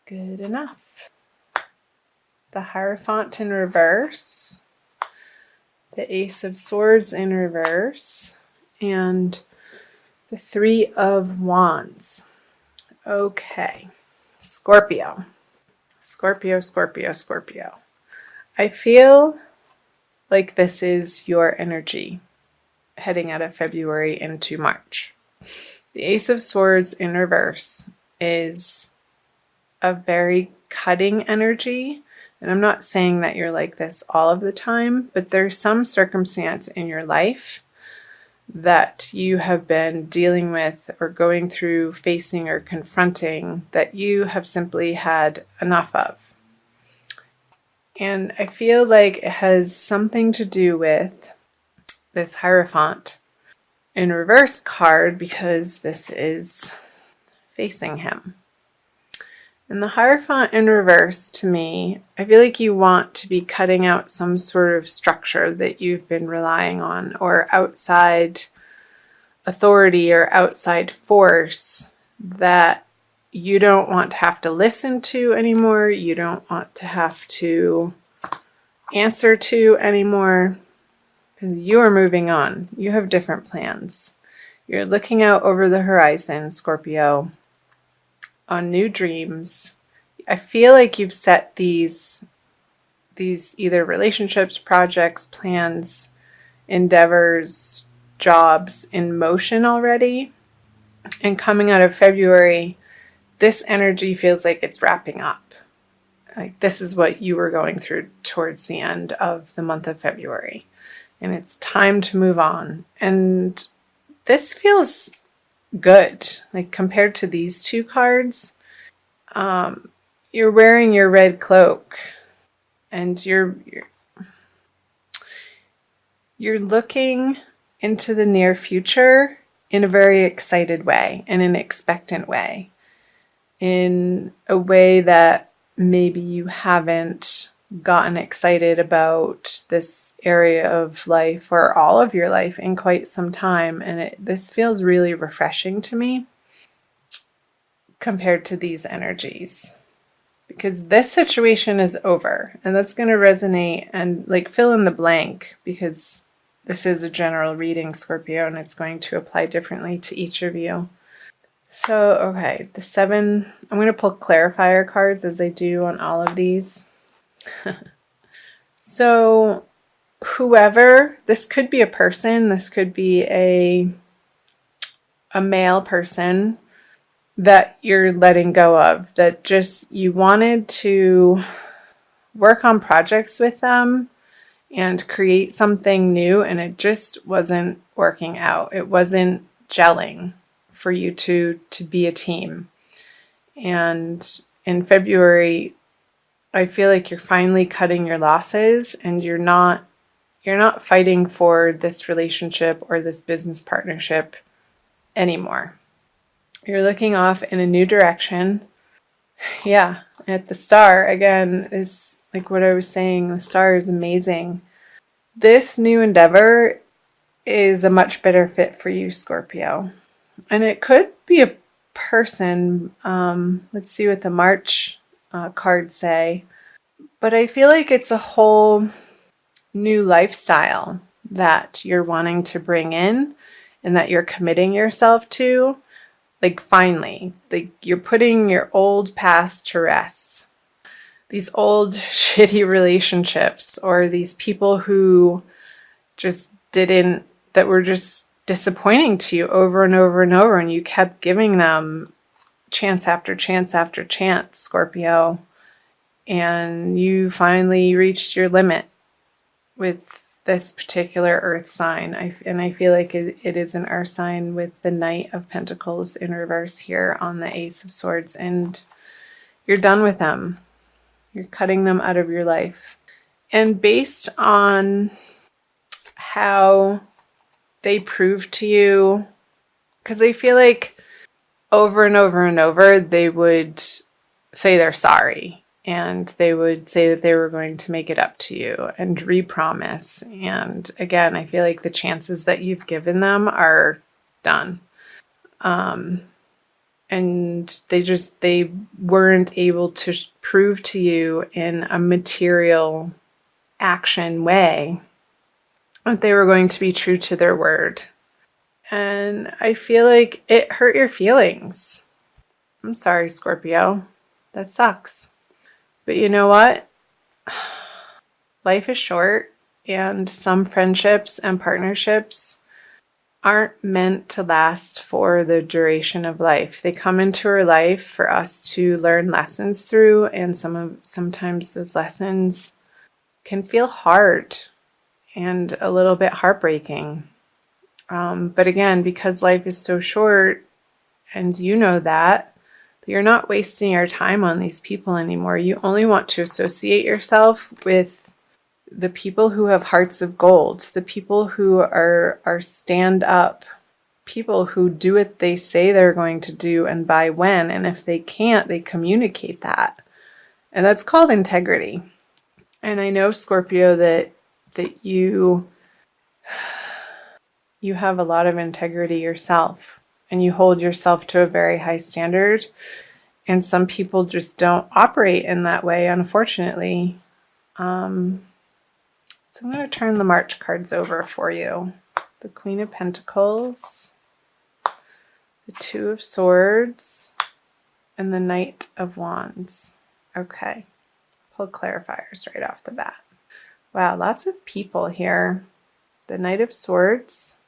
Good enough. The Hierophant in reverse, the Ace of Swords in reverse, and the Three of Wands. Okay, Scorpio. Scorpio, Scorpio, Scorpio. I feel like this is your energy heading out of February into March. The Ace of Swords in reverse is a very cutting energy. And I'm not saying that you're like this all of the time, but there's some circumstance in your life that you have been dealing with or going through, facing or confronting that you have simply had enough of. And I feel like it has something to do with this Hierophant in reverse card because this is facing him. And the Hierophant in reverse, to me, I feel like you want to be cutting out some sort of structure that you've been relying on, or outside authority or outside force that you don't want to have to listen to anymore, you don't want to have to answer to anymore, because you are moving on. You have different plans. You're looking out over the horizon, Scorpio, on new dreams. I feel like you've set these either relationships, projects, plans, endeavors, jobs in motion already. And coming out of February, this energy feels like it's wrapping up. Like this is what you were going through towards the end of the month of February. And it's time to move on. And this feels good. Like compared to these two cards, you're wearing your red cloak and you're looking into the near future in a very excited way, in an expectant way, in a way that maybe you haven't gotten excited about this area of life or all of your life in quite some time. And this feels really refreshing to me compared to these energies, because this situation is over, and that's going to resonate and like fill in the blank, because this is a general reading, Scorpio, and it's going to apply differently to each of you. So, okay, the 7, I'm going to pull clarifier cards as I do on all of these. So, whoever, this could be a person, this could be a male person that you're letting go of, that just you wanted to work on projects with them and create something new, and it just wasn't working out. It wasn't gelling for you to be a team. And in February, I feel like you're finally cutting your losses, and you're not fighting for this relationship or this business partnership anymore. You're looking off in a new direction. Yeah, at the star, again, is like what I was saying, the star is amazing. This new endeavor is a much better fit for you, Scorpio. And it could be a person. Let's see what the March cards say. But I feel like it's a whole new lifestyle that you're wanting to bring in and that you're committing yourself to. Like finally, like you're putting your old past to rest. These old shitty relationships, or these people who just that were just disappointing to you over and over and over, and you kept giving them chance after chance after chance, Scorpio. And you finally reached your limit with this particular earth sign. And I feel like it is an earth sign with the Knight of Pentacles in reverse here on the Ace of Swords. And you're done with them. You're cutting them out of your life. And based on how they prove to you, because I feel like over and over and over, they would say they're sorry. And they would say that they were going to make it up to you and re-promise. And again, I feel like the chances that you've given them are done. and they weren't able to prove to you in a material action way that they were going to be true to their word. And I feel like it hurt your feelings. I'm sorry, Scorpio. That sucks. But you know what? Life is short, and some friendships and partnerships aren't meant to last for the duration of life. They come into our life for us to learn lessons through, and sometimes those lessons can feel hard and a little bit heartbreaking. But again, because life is so short, and you know that, you're not wasting your time on these people anymore. You only want to associate yourself with the people who have hearts of gold, the people who are stand up, people who do what they say they're going to do and by when. And if they can't, they communicate that. And that's called integrity. And I know, Scorpio, that you have a lot of integrity yourself, and you hold yourself to a very high standard. And some people just don't operate in that way, unfortunately. So I'm going to turn the March cards over for you. The Queen of Pentacles, the Two of Swords, and the Knight of Wands. Okay. Pull clarifiers right off the bat. Wow, lots of people here. The Knight of Swords,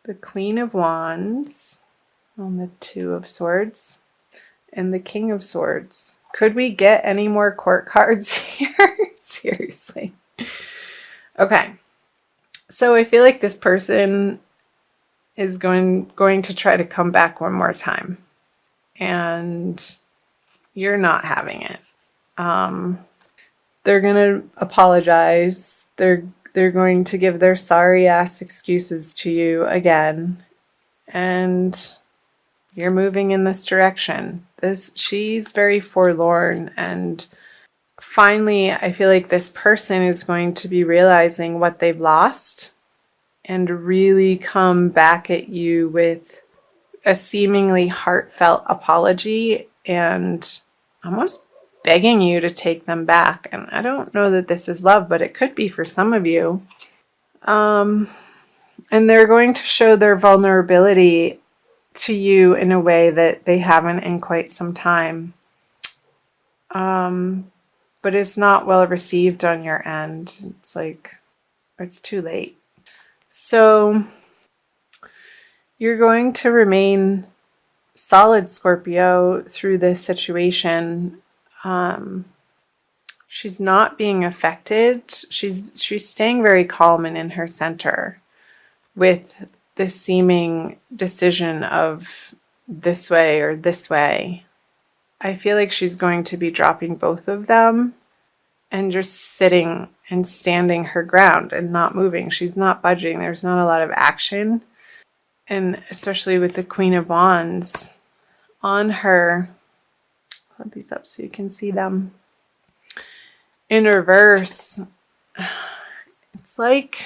the Queen of Wands, on the Two of Swords, and the King of Swords. Could we get any more court cards here? Seriously. Okay. So I feel like this person is going to try to come back one more time, and you're not having it. They're going to apologize. They're going to give their sorry ass excuses to you again. And you're moving in this direction. She's very forlorn, and finally I feel like this person is going to be realizing what they've lost and really come back at you with a seemingly heartfelt apology and almost begging you to take them back. And I don't know that this is love, but it could be for some of you. And they're going to show their vulnerability to you in a way that they haven't in quite some time. But it's not well received on your end. It's like, it's too late. So you're going to remain solid, Scorpio, through this situation. She's not being affected. She's staying very calm and in her center with this seeming decision of this way or this way. I feel like she's going to be dropping both of them and just sitting and standing her ground and not moving. She's not budging. There's not a lot of action. And especially with the Queen of Wands on her, hold these up so you can see them. In reverse, it's like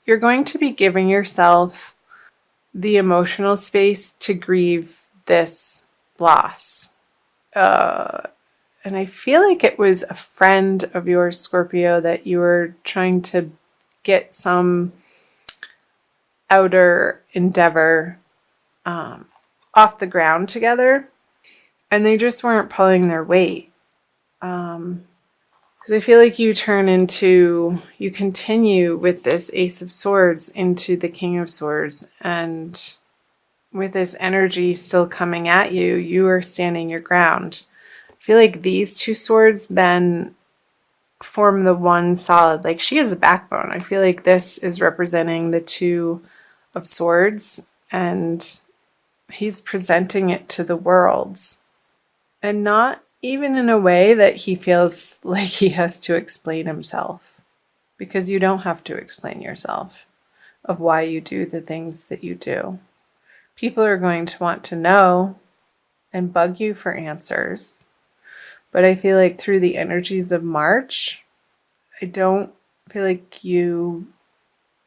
you're going to be giving yourself the emotional space to grieve this loss. And I feel like it was a friend of yours, Scorpio, that you were trying to get some outer endeavor off the ground together, and they just weren't pulling their weight. Because I feel like you continue with this Ace of Swords into the King of Swords, and with this energy still coming at you, you are standing your ground. I feel like these two swords then form the one solid, like she has a backbone. I feel like this is representing the Two of Swords, and he's presenting it to the world, and not even in a way that he feels like he has to explain himself, because you don't have to explain yourself of why you do the things that you do. People are going to want to know and bug you for answers. But I feel like through the energies of March, I don't feel like you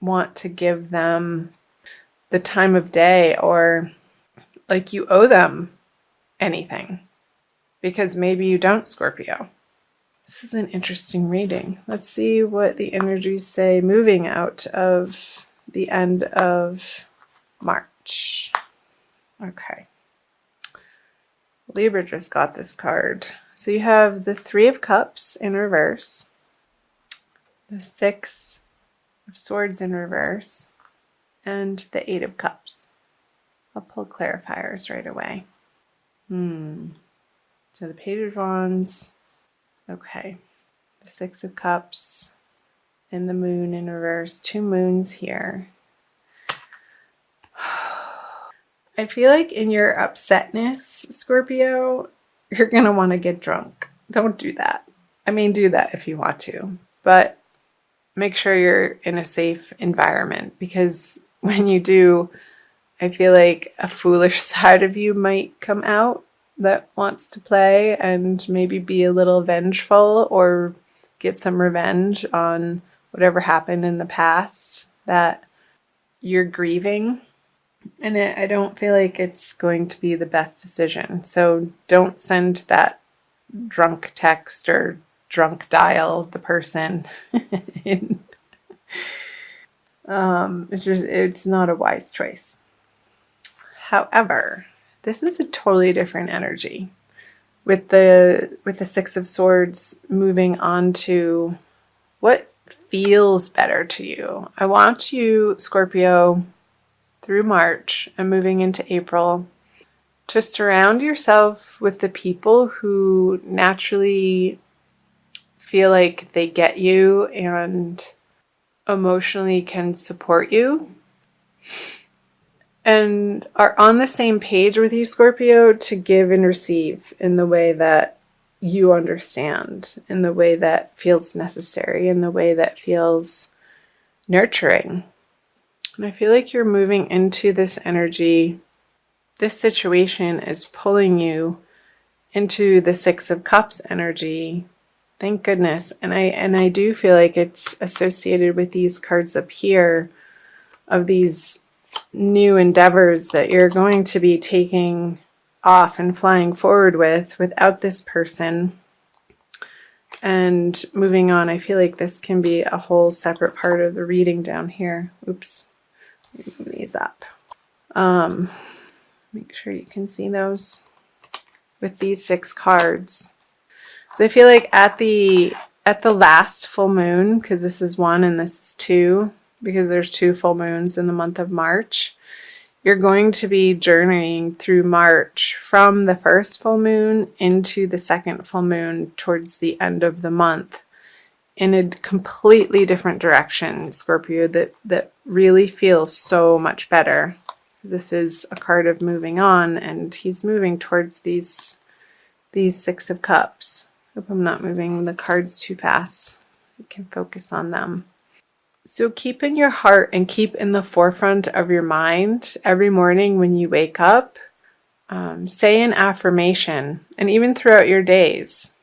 want to give them the time of day or like you owe them anything, because maybe you don't, Scorpio. This is an interesting reading. Let's see what the energies say moving out of the end of March. Okay. Libra just got this card. So you have the Three of Cups in reverse, the Six of Swords in reverse, and the Eight of Cups. I'll pull clarifiers right away. So the Page of Wands. Okay. The Six of Cups and the Moon in reverse. Two moons here. I feel like in your upsetness, Scorpio, you're going to want to get drunk. Don't do that. I mean, do that if you want to, but make sure you're in a safe environment, because when you do, I feel like a foolish side of you might come out that wants to play and maybe be a little vengeful or get some revenge on whatever happened in the past that you're grieving. And I don't feel like it's going to be the best decision. So don't send that drunk text or drunk dial the person. It's not a wise choice. However, this is a totally different energy with the Six of Swords moving on to what feels better to you. I want you, Scorpio, through March and moving into April, to surround yourself with the people who naturally feel like they get you and emotionally can support you and are on the same page with you, Scorpio, to give and receive in the way that you understand, in the way that feels necessary, in the way that feels nurturing. And I feel like you're moving into this energy. This situation is pulling you into the Six of Cups energy. Thank goodness. And I do feel like it's associated with these cards up here of these new endeavors that you're going to be taking off and flying forward without this person. And moving on, I feel like this can be a whole separate part of the reading down here. Oops. Move these up. Make sure you can see those with these 6 cards. So I feel like at the last full moon, because this is 1 and this is 2, because there's 2 full moons in the month of March, you're going to be journeying through March from the first full moon into the second full moon towards the end of the month in a completely different direction, Scorpio, that really feels so much better. This is a card of moving on, and he's moving towards these 6 of Cups. Hope I'm not moving the cards too fast. You can focus on them. So keep in your heart and keep in the forefront of your mind every morning when you wake up. Say an affirmation, and even throughout your days,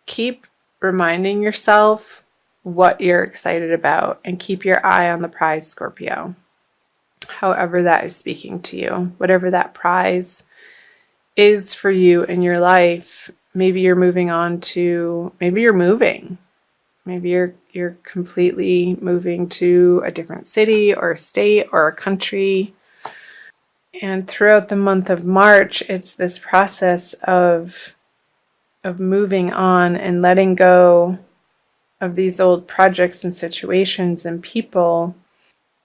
keep reminding yourself what you're excited about, and keep your eye on the prize, Scorpio. However that is speaking to you, whatever that prize is for you in your life. Maybe you're moving on to, maybe you're moving. Maybe you're completely moving to a different city or a state or a country. And throughout the month of March, it's this process of moving on and letting go of these old projects and situations and people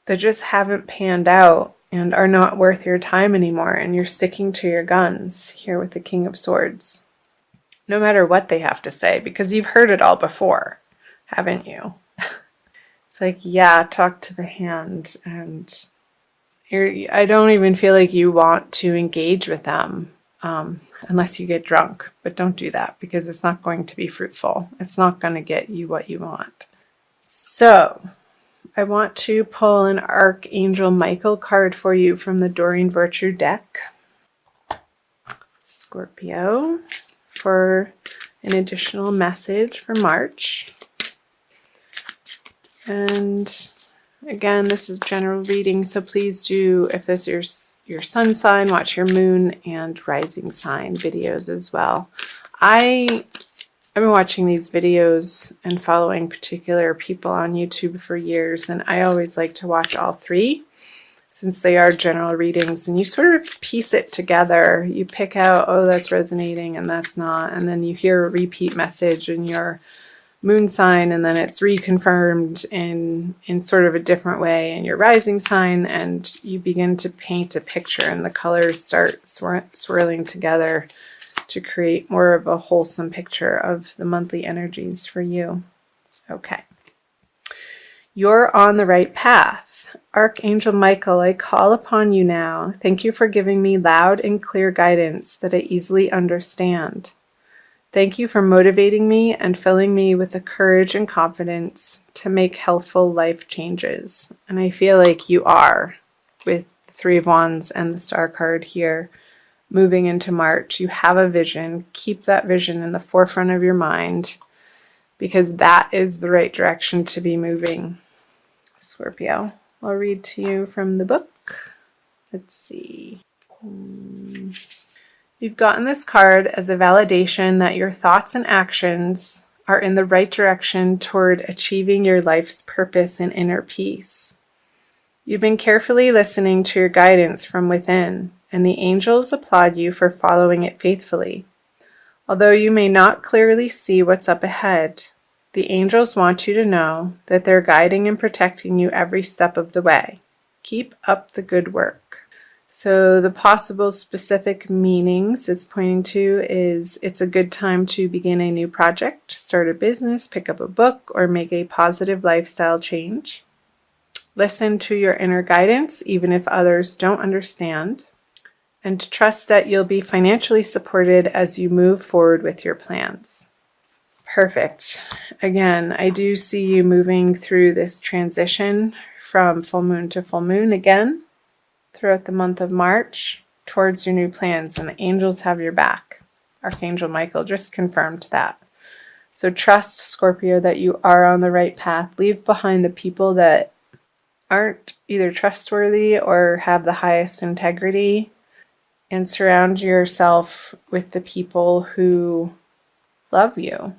that just haven't panned out and are not worth your time anymore. And you're sticking to your guns here with the King of Swords, no matter what they have to say, because you've heard it all before, haven't you? It's like, yeah, talk to the hand. And I don't even feel like you want to engage with them unless you get drunk. But don't do that, because it's not going to be fruitful. It's not going to get you what you want. So I want to pull an Archangel Michael card for you from the Doreen Virtue deck, Scorpio, for an additional message for March. And Again, this is general reading, so please do, if this is your sun sign, watch your moon and rising sign videos as well. I've been watching these videos and following particular people on YouTube for years, and I always like to watch all three since they are general readings, and you sort of piece it together. You pick out, oh, that's resonating and that's not, and then you hear a repeat message in your moon sign, and then it's reconfirmed in sort of a different way in your rising sign, and you begin to paint a picture, and the colors start swirling together to create more of a wholesome picture of the monthly energies for you. Okay. You're on the right path. Archangel Michael, I call upon you now. Thank you for giving me loud and clear guidance that I easily understand. Thank you for motivating me and filling me with the courage and confidence to make healthful life changes. And I feel like you are, with the Three of Wands and the Star card here. Moving into March, you have a vision. Keep that vision in the forefront of your mind, because that is the right direction to be moving. Scorpio, I'll read to you from the book. Let's see. You've gotten this card as a validation that your thoughts and actions are in the right direction toward achieving your life's purpose and inner peace. You've been carefully listening to your guidance from within, and the angels applaud you for following it faithfully. Although you may not clearly see what's up ahead, the angels want you to know that they're guiding and protecting you every step of the way. Keep up the good work. So the possible specific meanings it's pointing to is it's a good time to begin a new project, start a business, pick up a book, or make a positive lifestyle change. Listen to your inner guidance, even if others don't understand. And trust that you'll be financially supported as you move forward with your plans. Perfect. Again, I do see you moving through this transition from full moon to full moon again throughout the month of March towards your new plans, and the angels have your back. Archangel Michael just confirmed that. So trust, Scorpio, that you are on the right path. Leave behind the people that aren't either trustworthy or have the highest integrity, and surround yourself with the people who love you.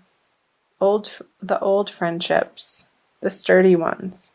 The old friendships, the sturdy ones.